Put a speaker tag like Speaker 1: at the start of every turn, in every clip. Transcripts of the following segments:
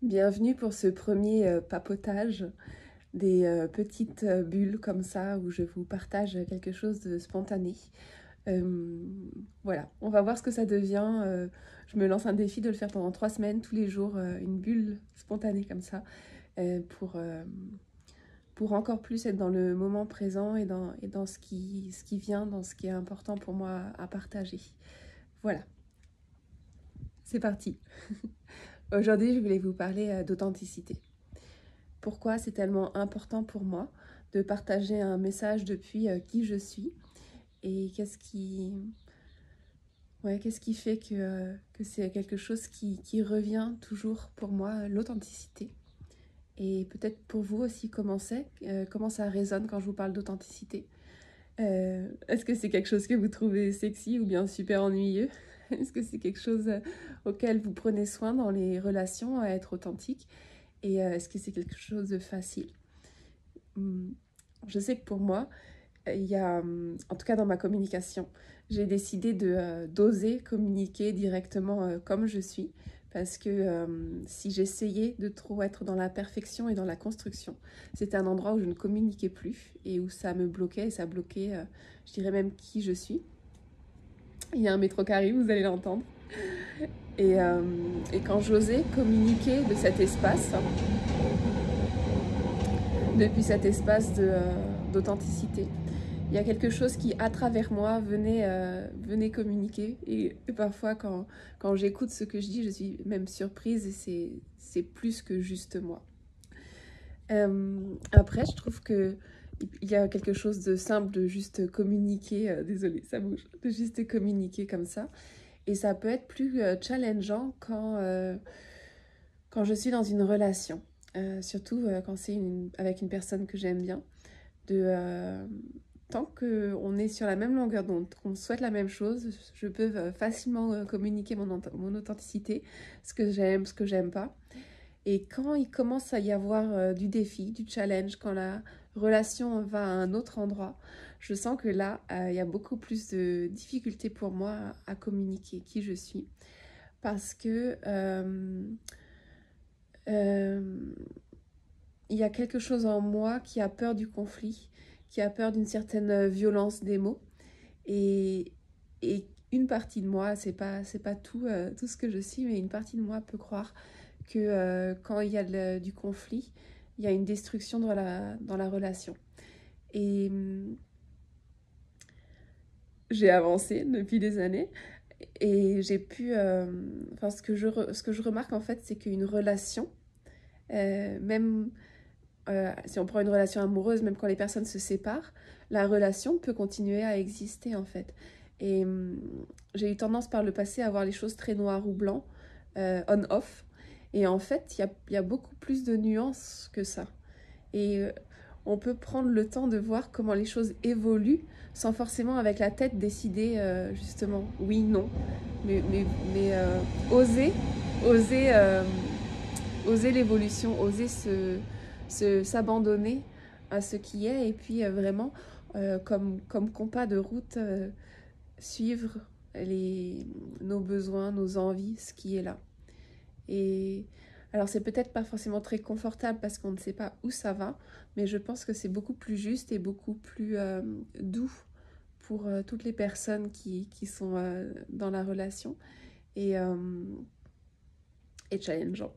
Speaker 1: Bienvenue pour ce premier papotage des petites bulles comme ça où je vous partage quelque chose de spontané. Euh, voilà, on va voir ce que ça devient. Je me lance un défi de le faire pendant 3 semaines, tous les jours, une bulle spontanée comme ça, euh, pour, euh, pour encore plus être dans le moment présent et dans ce qui vient, dans ce qui est important pour moi à partager. Voilà, c'est parti. Aujourd'hui, je voulais vous parler d'authenticité. Pourquoi c'est tellement important pour moi de partager un message depuis qui je suis et qu'est-ce qui fait que c'est quelque chose qui revient toujours pour moi, l'authenticité. Et peut-être pour vous aussi, comment ça résonne quand je vous parle d'authenticité. Est-ce que c'est quelque chose que vous trouvez sexy ou bien super ennuyeux? Est-ce que c'est quelque chose auquel vous prenez soin dans les relations à être authentique? Et est-ce que c'est quelque chose de facile? Je sais que pour moi, il y a, en tout cas dans ma communication, j'ai décidé d'oser communiquer directement comme je suis. Parce que si j'essayais de trop être dans la perfection et dans la construction, c'était un endroit où je ne communiquais plus et où ça me bloquait et ça bloquait, je dirais même qui je suis. Il y a un métro qui arrive, vous allez l'entendre. Et, euh, et quand j'osais communiquer de cet espace, depuis cet espace d'authenticité, il y a quelque chose qui, à travers moi, venait communiquer. Et parfois, quand j'écoute ce que je dis, je suis même surprise et c'est plus que juste moi. Après, je trouve que il y a quelque chose de simple de juste communiquer. Désolée, ça bouge. De juste communiquer comme ça. Et ça peut être plus challengeant quand je suis dans une relation. Surtout quand c'est avec une personne que j'aime bien. De tant qu'on est sur la même longueur d'onde, qu'on souhaite la même chose, je peux facilement communiquer mon authenticité, ce que j'aime, ce que j'aime pas. Et quand il commence à y avoir du défi, du challenge, quand la relation va à un autre endroit, je sens que là, il y a beaucoup plus de difficultés pour moi à communiquer qui je suis. Parce que euh, il y a quelque chose en moi qui a peur du conflit, qui a peur d'une certaine violence des mots. Et, et une partie de moi, c'est pas tout ce que je suis, mais une partie de moi peut croire que quand il y a du conflit, il y a une destruction dans la relation. Et j'ai avancé depuis des années et j'ai pu... enfin, ce que je remarque en fait, c'est qu'une relation, même si on prend une relation amoureuse, même quand les personnes se séparent, la relation peut continuer à exister en fait. Et j'ai eu tendance par le passé à voir les choses très noires ou blancs, on-off. Et en fait, il y a beaucoup plus de nuances que ça. Et on peut prendre le temps de voir comment les choses évoluent sans forcément avec la tête décider justement oui, non. Mais oser, oser, oser l'évolution, oser s'abandonner à ce qui est et puis vraiment, comme compas de route, suivre nos besoins, nos envies, ce qui est là. Et alors c'est peut-être pas forcément très confortable parce qu'on ne sait pas où ça va, mais je pense que c'est beaucoup plus juste et beaucoup plus doux pour toutes les personnes qui sont dans la relation et, euh, et challengeant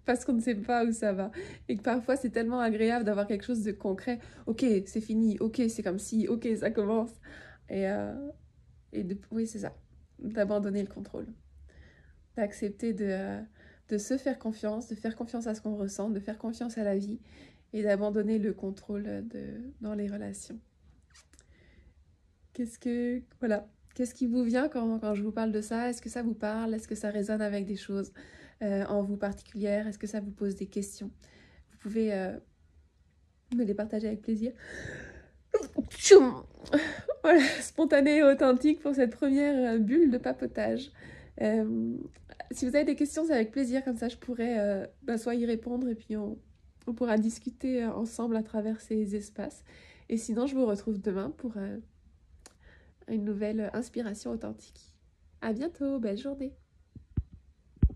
Speaker 1: parce qu'on ne sait pas où ça va. Et que parfois, c'est tellement agréable d'avoir quelque chose de concret. Ok, c'est fini. Ok, c'est comme si. Ok, ça commence. Et oui, c'est ça. D'abandonner le contrôle. D'accepter de se faire confiance, de faire confiance à ce qu'on ressent, de faire confiance à la vie et d'abandonner le contrôle dans les relations. Voilà. Qu'est-ce qui vous vient quand je vous parle de ça? Est-ce que ça vous parle? Est-ce que ça résonne avec des choses en vous particulières? Est-ce que ça vous pose des questions? Vous pouvez me les partager avec plaisir. Tchoum. Voilà, spontané et authentique pour cette première bulle de papotage. Euh, Si vous avez des questions, c'est avec plaisir, comme ça je pourrais soit y répondre et puis on pourra discuter ensemble à travers ces espaces. Et sinon, je vous retrouve demain pour une nouvelle inspiration authentique. À bientôt, belle journée!